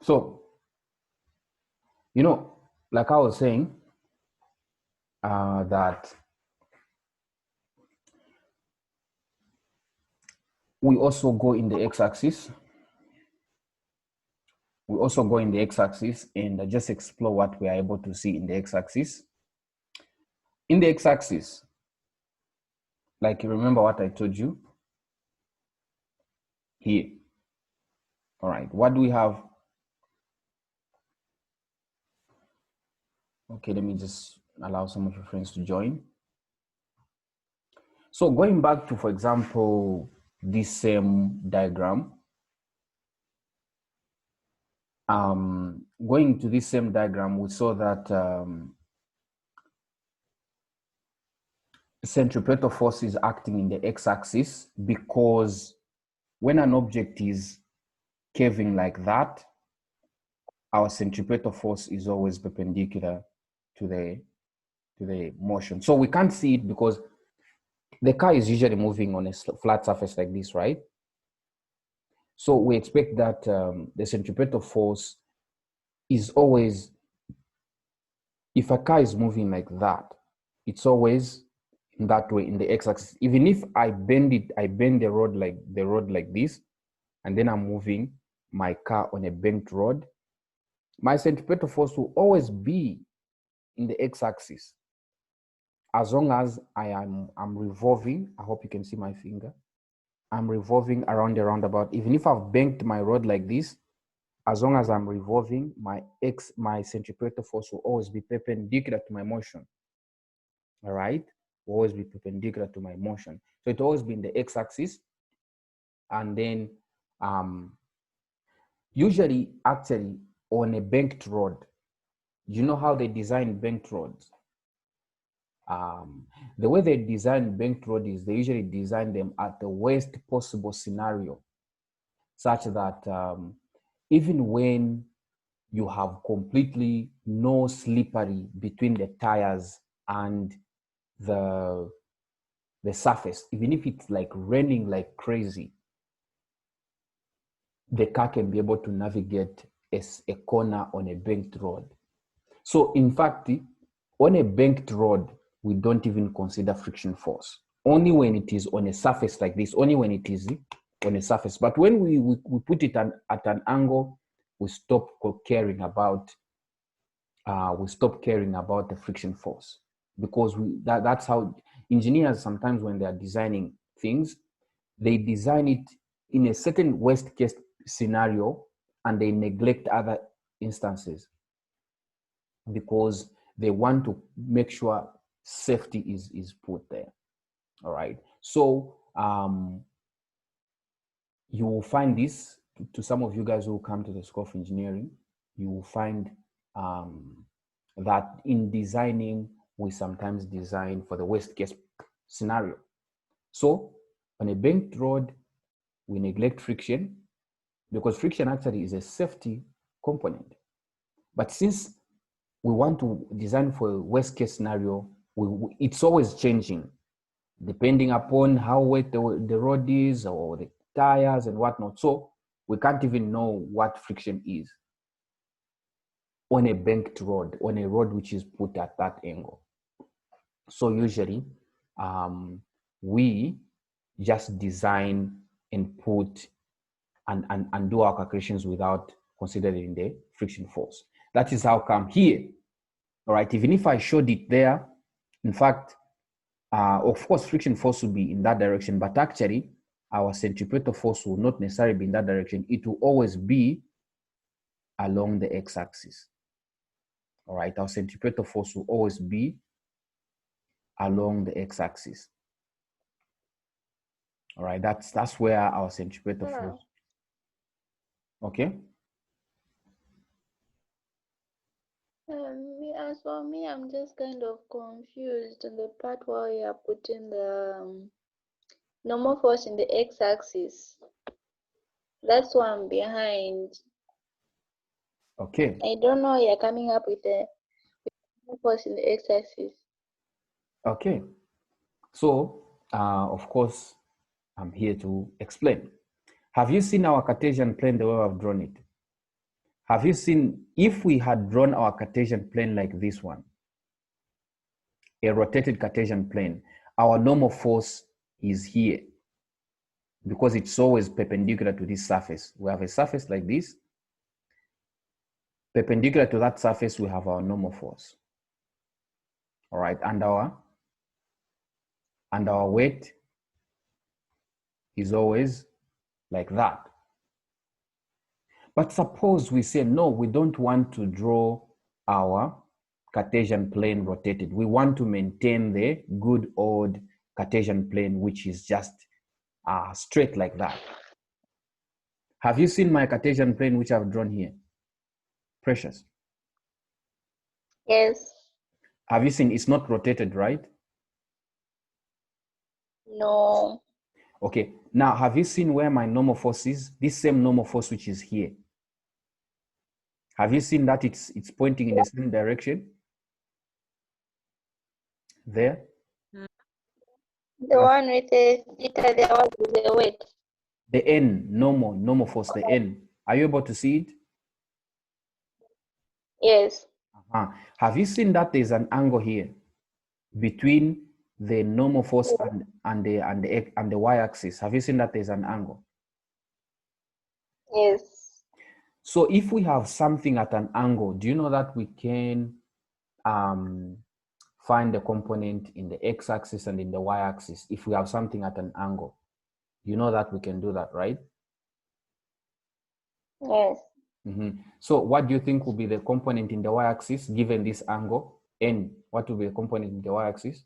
So, like I was saying, that we also go in the x-axis. We also go in the x-axis and just explore what we are able to see in the x-axis. In the x-axis, like you remember what I told you here. All right, what do we have? Okay, let me just allow some of your friends to join. So going back to, for example, this same diagram, going to this same diagram, we saw that centripetal force is acting in the x-axis because when an object is curving like that, our centripetal force is always perpendicular to the motion. So we can't see it because the car is usually moving on a flat surface like this, right? So we expect that the centripetal force is always, if a car is moving like that, it's always in that way in the x-axis. Even if I bend it, I bend the road like this, and then I'm moving my car on a bent road, my centripetal force will always be in the x-axis as long as I'm revolving. I hope you can see my finger. I'm revolving around the roundabout. Even if I've banked my rod like this, as long as I'm revolving, my centripetal force will always be perpendicular to my motion. All right, will always be perpendicular to my motion. So it will always be in the x-axis, and then usually, actually, on a banked rod, you know how they design banked roads? The way they design banked road is they usually design them at the worst possible scenario, such that even when you have completely no slippery between the tires and the surface, even if it's like raining like crazy, the car can be able to navigate a corner on a banked road. So in fact, on a banked road, we don't even consider friction force. Only when it is on a surface like this, only when it is on a surface. But when we put it at an angle, we stop caring about the friction force, because that's how engineers sometimes, when they are designing things, they design it in a certain worst case scenario and they neglect other instances because they want to make sure safety is put there. All right. So you will find this to some of you guys who come to the School of Engineering. You will find that in designing, we sometimes design for the worst case scenario. So on a banked road, we neglect friction because friction actually is a safety component. But since we want to design for a worst case scenario, it's always changing depending upon how wet the road is or the tires and whatnot. So we can't even know what friction is on a banked road, on a road which is put at that angle. So usually we just design and put and do our calculations without considering the friction force. That is how come here. All right, even if I showed it there, in fact, of course, friction force will be in that direction, but actually our centripetal force will not necessarily be in that direction. It will always be along the x-axis. All right, our centripetal force will always be along the x-axis. All right, that's where our centripetal force. Okay. As for me, I'm just kind of confused in the part where you are putting the normal force in the x-axis. That's what I'm behind. Okay. I don't know you're coming up with the normal force in the x-axis. Okay. So, of course, I'm here to explain. Have you seen our Cartesian plane the way I've drawn it? Have you seen, if we had drawn our Cartesian plane like this one, a rotated Cartesian plane, our normal force is here because it's always perpendicular to this surface. We have a surface like this. Perpendicular to that surface, we have our normal force. All right, and our weight is always like that. But suppose we say, no, we don't want to draw our Cartesian plane rotated. We want to maintain the good old Cartesian plane, which is just straight like that. Have you seen my Cartesian plane, which I've drawn here? Precious. Yes. Have you seen it's not rotated, right? No. Okay, now have you seen where my normal force is? This same normal force which is here. Have you seen that it's pointing in the same direction? There? The one with the theta, the one with the weight. The N, normal force, the N. Are you able to see it? Yes. Have you seen that there's an angle here between the normal force and the y-axis? Have you seen that there's an angle? Yes. So if we have something at an angle, do you know that we can find the component in the x-axis and in the y-axis if we have something at an angle? You know that we can do that, right? Yes. So what do you think will be the component in the y-axis given this angle? N, what will be the component in the y-axis?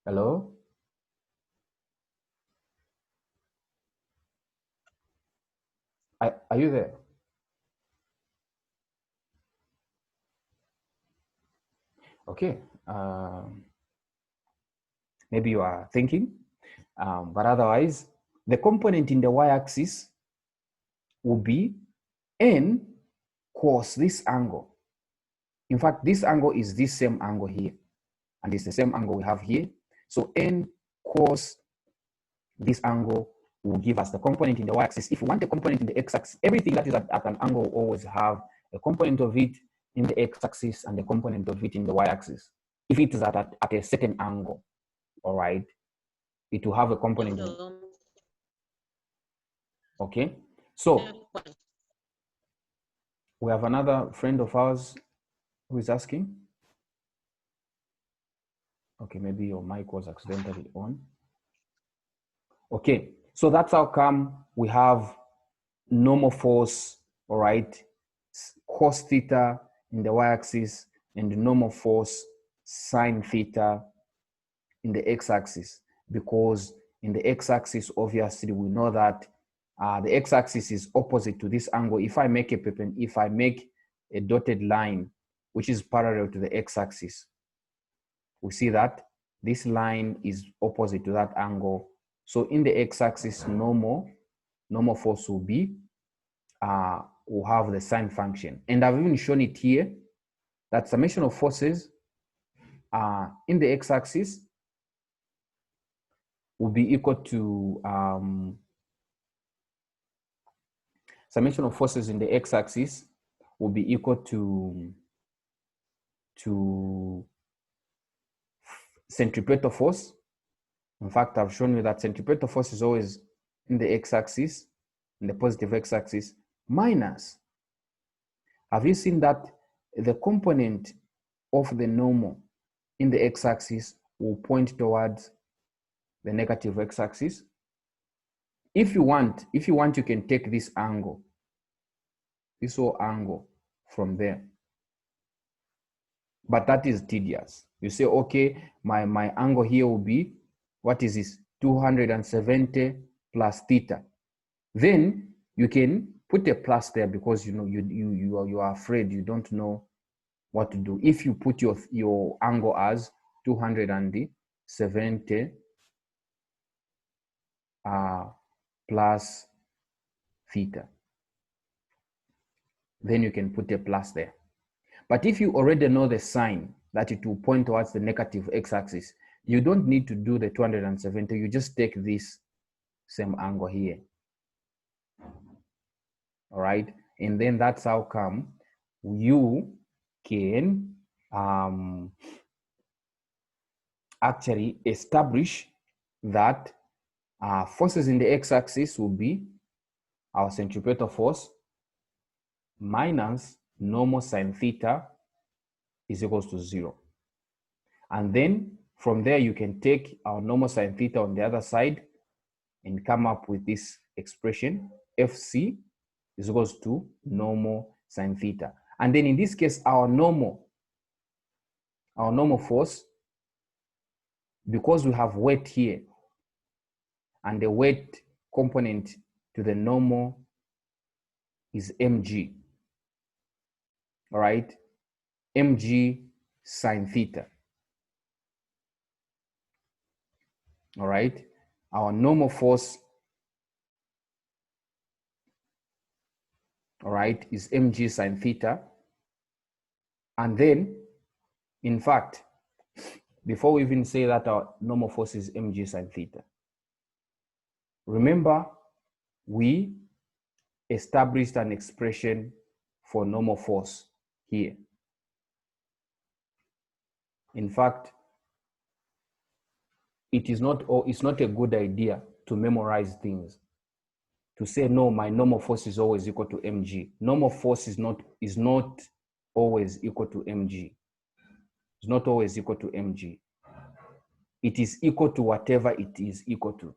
Hello? Are you there? Okay. Maybe you are thinking, but otherwise, the component in the y-axis will be N cos this angle. In fact, this angle is this same angle here, and it's the same angle we have here. So N cos this angle will give us the component in the y-axis. If we want a component in the x-axis, everything that is at an angle will always have a component of it in the x-axis and the component of it in the y-axis. If it is at a certain angle, all right, it will have a component. Okay, so we have another friend of ours who is asking. Okay, maybe your mic was accidentally on. Okay, so that's how come we have normal force, all right, cos theta in the y-axis and the normal force sine theta in the x-axis, because in the x-axis, obviously, we know that the x-axis is opposite to this angle. If I make a dotted line which is parallel to the x-axis, we see that this line is opposite to that angle. So in the x-axis, normal force will be will have the sine function. And I've even shown it here that summation of forces in the x-axis will be equal to summation of forces in the x-axis will be equal to centripetal force. In fact, I've shown you that centripetal force is always in the x-axis, in the positive x-axis, minus. Have you seen that the component of the normal in the x-axis will point towards the negative x-axis? If you want, you can take this angle, this whole angle from there. But that is tedious. You say, okay, my angle here will be, what is this? 270 plus theta. Then you can put a plus there because you are afraid, you don't know what to do. If you put your angle as 270 plus theta, then you can put a plus there. But if you already know the sign, that it will point towards the negative x-axis. You don't need to do the 270, you just take this same angle here. All right, and then that's how come you can actually establish that forces in the x-axis will be our centripetal force minus normal sine theta is equals to 0. And then from there, you can take our normal sine theta on the other side and come up with this expression, Fc is equals to normal sine theta. And then in this case, our normal force, because we have weight here, and the weight component to the normal is mg, all right? Mg sine theta, all right? Our normal force, all right, is mg sine theta. And then, in fact, before we even say that our normal force is mg sine theta, remember we established an expression for normal force here. In fact, it's not a good idea to memorize things, to say, no, my normal force is always equal to mg. Normal force is not always equal to mg. It's not always equal to mg. It is equal to whatever it is equal to.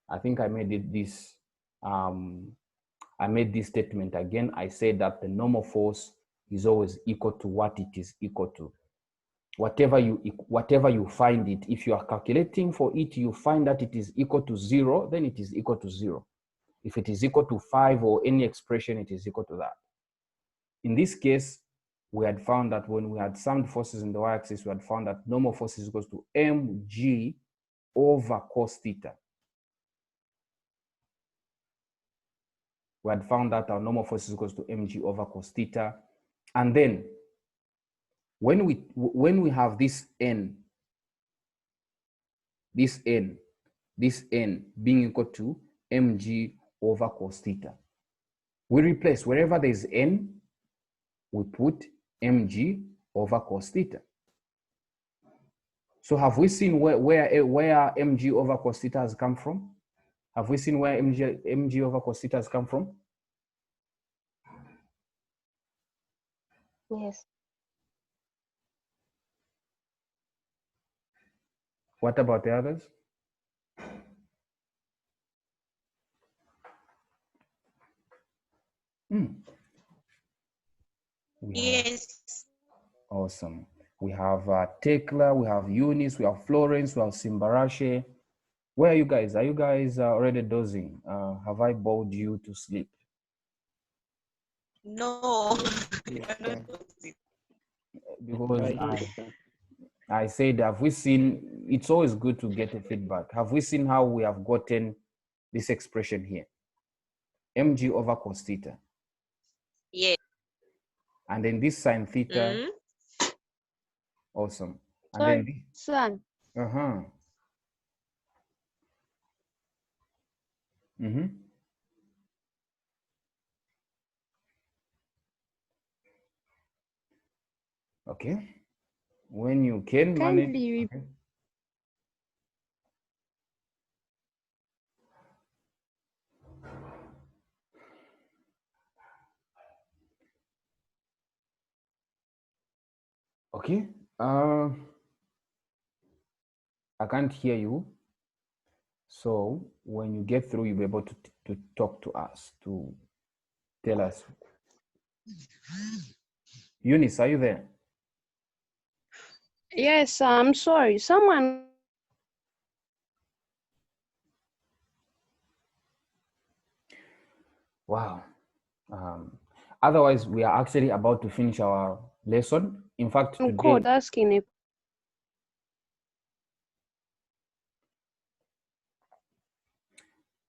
I think I made this statement again. I said that the normal force is always equal to what it is equal to. Whatever you find it, if you are calculating for it, you find that it is equal to 0, then it is equal to 0. If it is equal to 5 or any expression, it is equal to that. In this case, we had found that when we had summed forces in the y-axis, we had found that normal force is equal to mg over cos theta. We had found that our normal force is equal to mg over cos theta. And then when we have this n being equal to mg over cos theta, we replace wherever there's n, we put mg over cos theta. So have we seen where mg over cos theta has come from? Have we seen where mg over cos theta has come from? Yes. What about the others? Yes. Awesome. We have Tekla, we have Eunice, we have Florence, we have Simbarashe. Where are you guys? Are you guys already dozing? Have I bored you to sleep? No. Because I said, have we seen, it's always good to get a feedback. Have we seen how we have gotten this expression here? Mg over cos theta. Yes. And then this sine theta. Awesome. And Sorry, then this. son. Okay. When you can manage. Okay. Okay. I can't hear you. So when you get through, you'll be able to talk to us, to tell us. Eunice, are you there? Yes, I'm sorry. Someone. Wow. Otherwise, we are actually about to finish our lesson. In fact, today. Code asking if.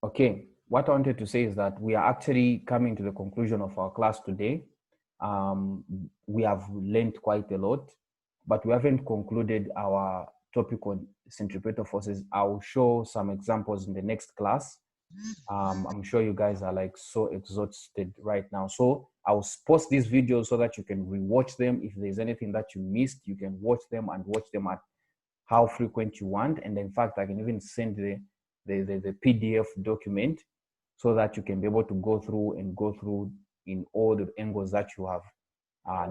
Okay, what I wanted to say is that we are actually coming to the conclusion of our class today. we have learned quite a lot, but we haven't concluded our topic on centripetal forces. I'll show some examples in the next class. I'm sure you guys are like so exhausted right now. So I'll post these videos so that you can rewatch them. If there's anything that you missed, you can watch them and watch them at how frequent you want. And in fact, I can even send the PDF document so that you can be able to go through in all the angles that you have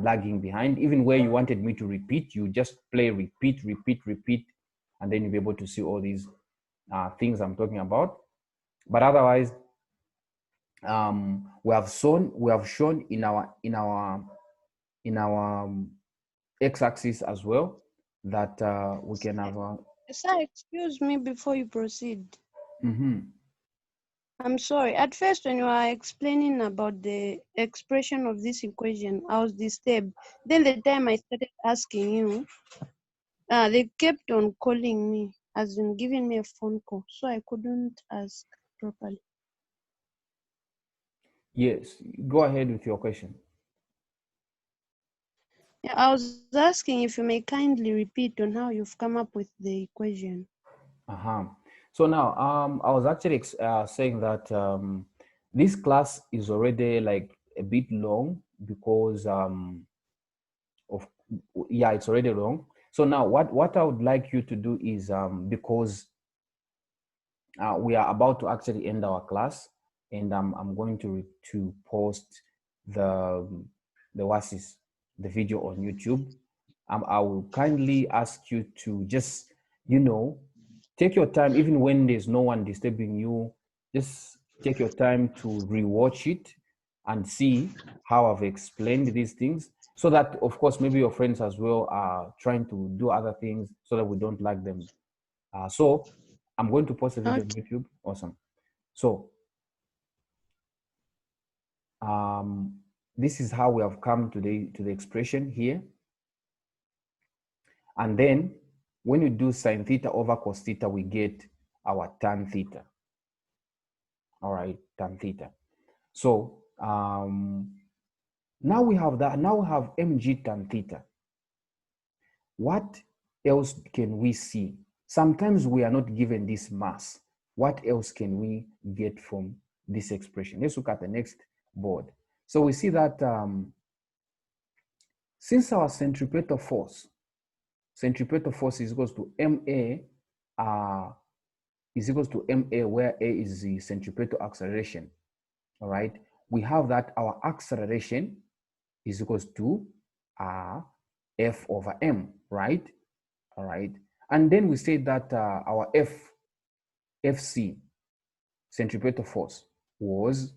lagging behind. Even where you wanted me to repeat, you just play repeat, and then you'll be able to see all these things I'm talking about. But otherwise, we have shown in our x-axis as well that we can have Sir, excuse me before you proceed. Mm-hmm. I'm sorry. At first, when you were explaining about the expression of this equation, I was disturbed. Then the time I started asking you, they kept on calling me, as in giving me a phone call, so I couldn't ask properly. Yes, go ahead with your question. Yeah, I was asking if you may kindly repeat on how you've come up with the equation. So now, I was actually saying that this class is already like a bit long because it's already long. So now, what I would like you to do is because we are about to actually end our class, and I'm going to post the video on YouTube. I will kindly ask you to just take your time, even when there's no one disturbing you. Just take your time to rewatch it and see how I've explained these things, so that of course maybe your friends as well are trying to do other things so that we don't lag them. So I'm going to post a video on YouTube. Awesome. So this is how we have come to the expression here. And then when you do sine theta over cos theta, we get our tan theta. All right, tan theta. So now we have that. Now we have mg tan theta. What else can we see? Sometimes we are not given this mass. What else can we get from this expression? Let's look at the next board. So we see that since our centripetal force is equals to ma, is equals to ma, where a is the centripetal acceleration. All right, we have that our acceleration is equals to f over m, right? All right, and then we say that our fc, centripetal force, was,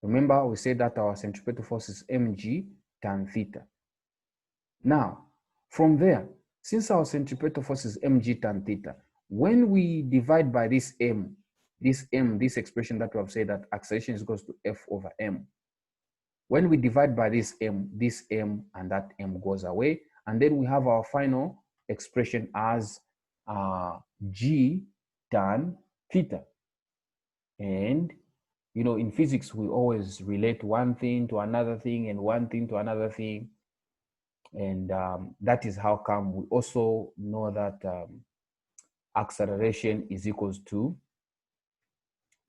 remember we said that our centripetal force is mg tan theta. Now from there, since our centripetal force is mg tan theta, when we divide by this expression that we have said that acceleration is equals to f over m, when we divide by this m and that m goes away, and then we have our final expression as g tan theta. And in physics we always relate one thing to another thing and one thing to another thing, and that is how come we also know that acceleration is equals to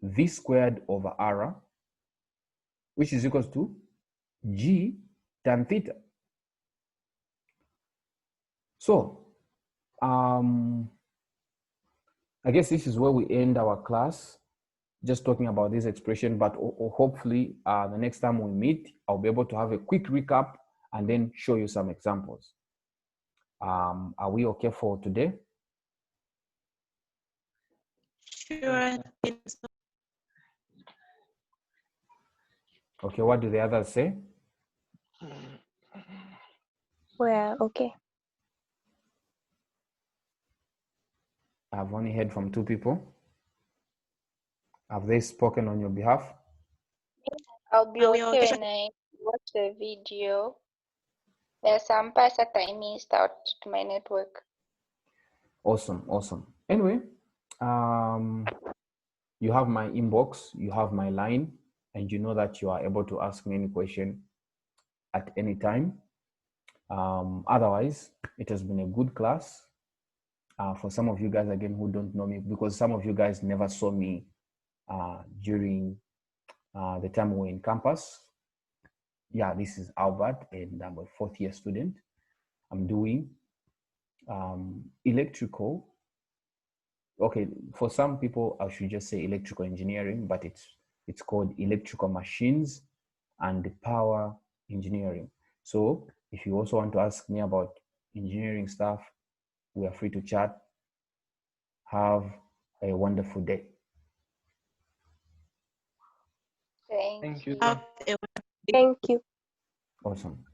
v squared over r, which is equals to g tan theta. So I guess this is where we end our class, just talking about this expression, but hopefully the next time we meet, I'll be able to have a quick recap and then show you some examples. Are we okay for today? Sure. Okay, what do the others say? Well, okay. I've only heard from 2 people. Have they spoken on your behalf? I'll be Are we okay okay? when I watch the video. There are some parts that I missed out to my network. Awesome. Anyway, you have my inbox, you have my line, and you know that you are able to ask me any question at any time. Otherwise, it has been a good class. For some of you guys, again, who don't know me, because some of you guys never saw me during the time we were in campus. Yeah, this is Albert, and I'm a fourth year student. I'm doing electrical. Okay, for some people, I should just say electrical engineering, but it's called electrical machines and power engineering. So if you also want to ask me about engineering stuff, we are free to chat. Have a wonderful day. Thank you. Have a Thank you. Awesome.